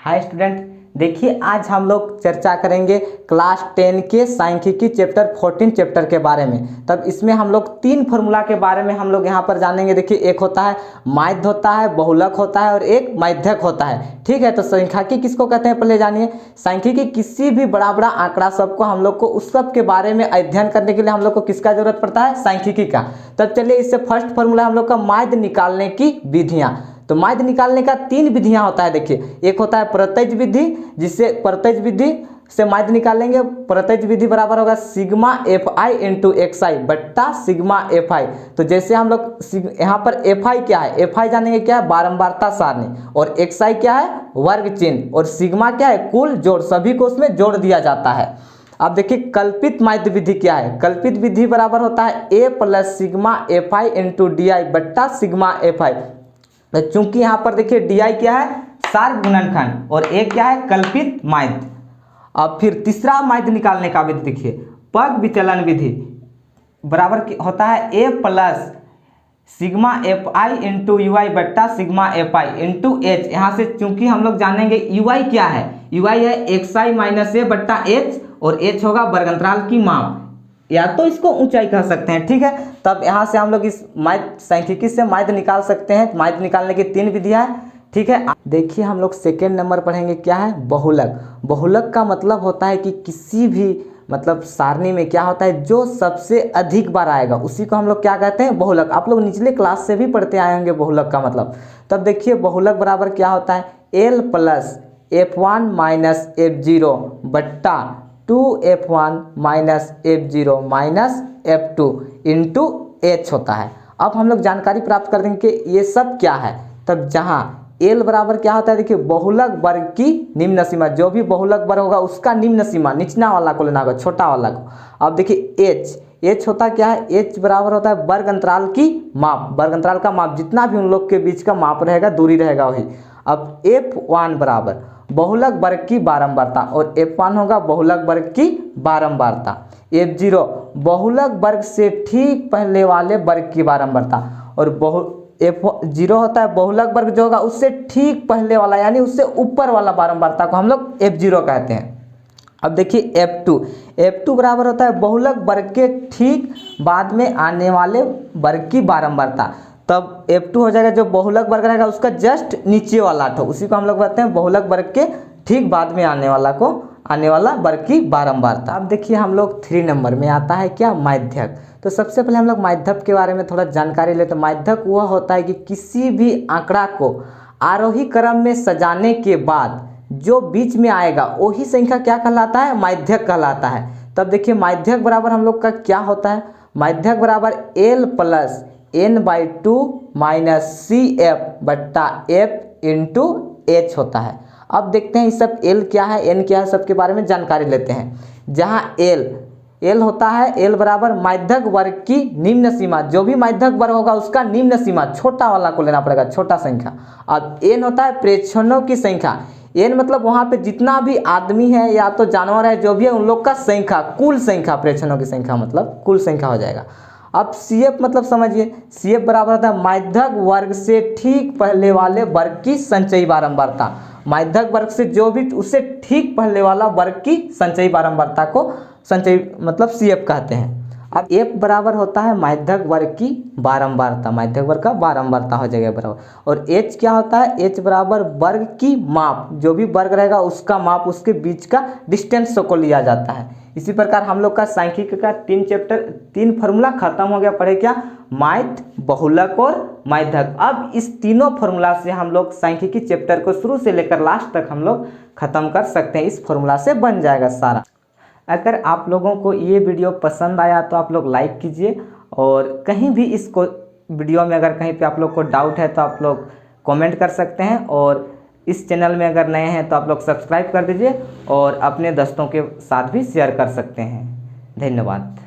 Hi student, देखिए आज हम लोग चर्चा करेंगे क्लास 10 के सांख्यिकी चैप्टर 14 चैप्टर के बारे में। तब इसमें हम लोग तीन फार्मूला के बारे में हम लोग यहाँ पर जानेंगे। देखिए, एक होता है माध्य होता है, बहुलक होता है और एक माध्यक होता है। ठीक है, तो सांख्यिकी किसको कहते हैं पहले जानिए। सांख्यिकी किसी भी बड़ा बड़ा आंकड़ा सबको हम लोग को उस सब के बारे में अध्ययन करने के लिए हम लोग को किसका जरूरत पड़ता है, सांख्यिकी का। तब चलिए इससे फर्स्ट फार्मूला हम लोग का माध्य निकालने की विधियाँ। तो माध्य निकालने का तीन विधियां होता है। देखिए, एक होता है प्रत्यय विधि, जिससे प्रत्यय विधि से माध्य निकालेंगे। प्रत्यय विधि बराबर होगा sigma F I into X I बट्टा सिग्मा एफ आई। तो जैसे हम लोग यहाँ पर एफ आई क्या है, एफ आई जानेंगे क्या है, बारंबारता सारणी, और एक्स आई क्या है, वर्ग चिन्ह, और सिग्मा क्या है, कुल जोड़, सभी को उसमें जोड़ दिया जाता है। अब देखिए कल्पित माध्य विधि क्या है। कल्पित विधि बराबर होता है A plus sigma F I into D I बट्टा सिग्मा एफ आई। चूंकि यहाँ पर देखिए डी आई क्या है, सार गुणनखंड, और ए क्या है, कल्पित माध्य। अब फिर तीसरा माध्य निकालने का विधि देखिए, पग विचलन विधि बराबर होता है A plus sigma F I into U I बट्टा sigma F I into H. यहाँ से चूंकि हम लोग जानेंगे यू आई क्या है, यू आई है एक्स आई माइनस ए बट्टा एच, और एच होगा वर्गंतराल की माप, या तो इसको ऊंचाई कह सकते हैं। ठीक है, तब यहाँ से हम लोग इस माध्य सांख्यिकी से माध्य निकाल सकते हैं। माध्य निकालने की तीन विधियाँ हैं। ठीक है, देखिए हम लोग सेकेंड नंबर पढ़ेंगे क्या है, बहुलक। बहुलक का मतलब होता है कि किसी भी मतलब सारणी में क्या होता है, जो सबसे अधिक बार आएगा उसी को हम लोग क्या कहते हैं, बहुलक। आप लोग निचले क्लास से भी पढ़ते आए होंगे बहुलक का मतलब। तब देखिए बहुलक बराबर क्या होता है, L plus F one minus F zero बट्टा 2f1 minus f0 minus f2 into H होता है। अब हम लोग जानकारी प्राप्त कर देंगे कि ये सब क्या है। तब जहाँ L बराबर क्या होता है, देखिए बहुलक वर्ग की निम्न सीमा, जो भी बहुलक वर्ग होगा उसका निम्न सीमा निचला वाला को लेना होगा, छोटा वाला को। अब देखिए H होता क्या है, H बराबर होता है वर्ग अंतराल की माप, वर्ग अंतराल का माप, जितना भी उन लोग के बीच का माप रहेगा, दूरी रहेगा वही। अब F1 बराबर बहुलक वर्ग की बारंबारता, और F1 होगा बहुलक वर्ग की बारंबारता। F0 बहुलक वर्ग से ठीक पहले वाले वर्ग की बारंबारता, और F0 होता है बहुलक वर्ग जो होगा उससे ठीक पहले वाला, यानी उससे ऊपर वाला बारंबारता को हम लोग F0 कहते हैं। अब देखिए F2 बराबर होता है बहुलक वर्ग के ठीक बाद में आने वाले वर्ग की बारंबारता। तब F2 हो जाएगा जो बहुलक वर्ग रहेगा उसका जस्ट नीचे वाला ठो, उसी को हम लोग कहते हैं बहुलक वर्ग के ठीक बाद में आने वाला वर्ग की बारंबारता। अब देखिए हम लोग 3 नंबर में आता है क्या, माध्यक। तो सबसे पहले हम लोग माध्यक के बारे में थोड़ा जानकारी लेते हैं। माध्यक वह होता है कि किसी भी आंकड़ा को आरोही क्रम में सजाने के बाद जो बीच में आएगा वही संख्या क्या कहलाता है, माध्यक कहलाता है। तब देखिए माध्यक बराबर हम लोग का क्या होता है, माध्यक बराबर L plus n/2 minus C F बट्टा एफ इंटू एच होता है। अब देखते हैं ये सब l क्या है, n क्या है, सबके बारे में जानकारी लेते हैं। जहाँ l होता है, l बराबर माध्यक वर्ग की निम्न सीमा, जो भी माध्यक वर्ग होगा उसका निम्न सीमा, छोटा वाला को लेना पड़ेगा, छोटा संख्या। अब n होता है प्रेक्षणों की संख्या, n मतलब वहाँ पे जितना भी आदमी है या तो जानवर है जो भी है उन लोग का संख्या, कुल संख्या, प्रेक्षणों की संख्या मतलब कुल संख्या हो जाएगा। अब CF मतलब समझिए, CF बराबर होता है माध्यक वर्ग से ठीक पहले वाले वर्ग की संचयी बारंबारता। माध्यक वर्ग से जो भी उससे ठीक पहले वाला वर्ग की संचयी बारंबारता को संचयी मतलब CF कहते हैं। अब F बराबर होता है माध्यक वर्ग की बारंबारता, माध्यक वर्ग का बारंबारता हो जाएगा बराबर। और H क्या होता है, H बराबर वर्ग की माप, जो भी वर्ग रहेगा उसका माप, उसके बीच का डिस्टेंस को लिया जाता है। इसी प्रकार हम लोग का सांख्यिकी का 3 फार्मूला खत्म हो गया। पढ़े क्या, माध्य, बहुलक और माध्यक। अब इस तीनों फार्मूला से हम लोग सांख्यिकी चैप्टर को शुरू से लेकर लास्ट तक हम लोग खत्म कर सकते हैं। इस फार्मूला से बन जाएगा सारा। अगर आप लोगों को ये वीडियो पसंद आया तो आप लोग लाइक कीजिए, और कहीं भी इसको वीडियो में अगर कहीं पे आप लोग को डाउट है तो आप लोग कमेंट कर सकते हैं, और इस चैनल में अगर नए हैं तो आप लोग सब्सक्राइब कर दीजिए और अपने दोस्तों के साथ भी शेयर कर सकते हैं। धन्यवाद।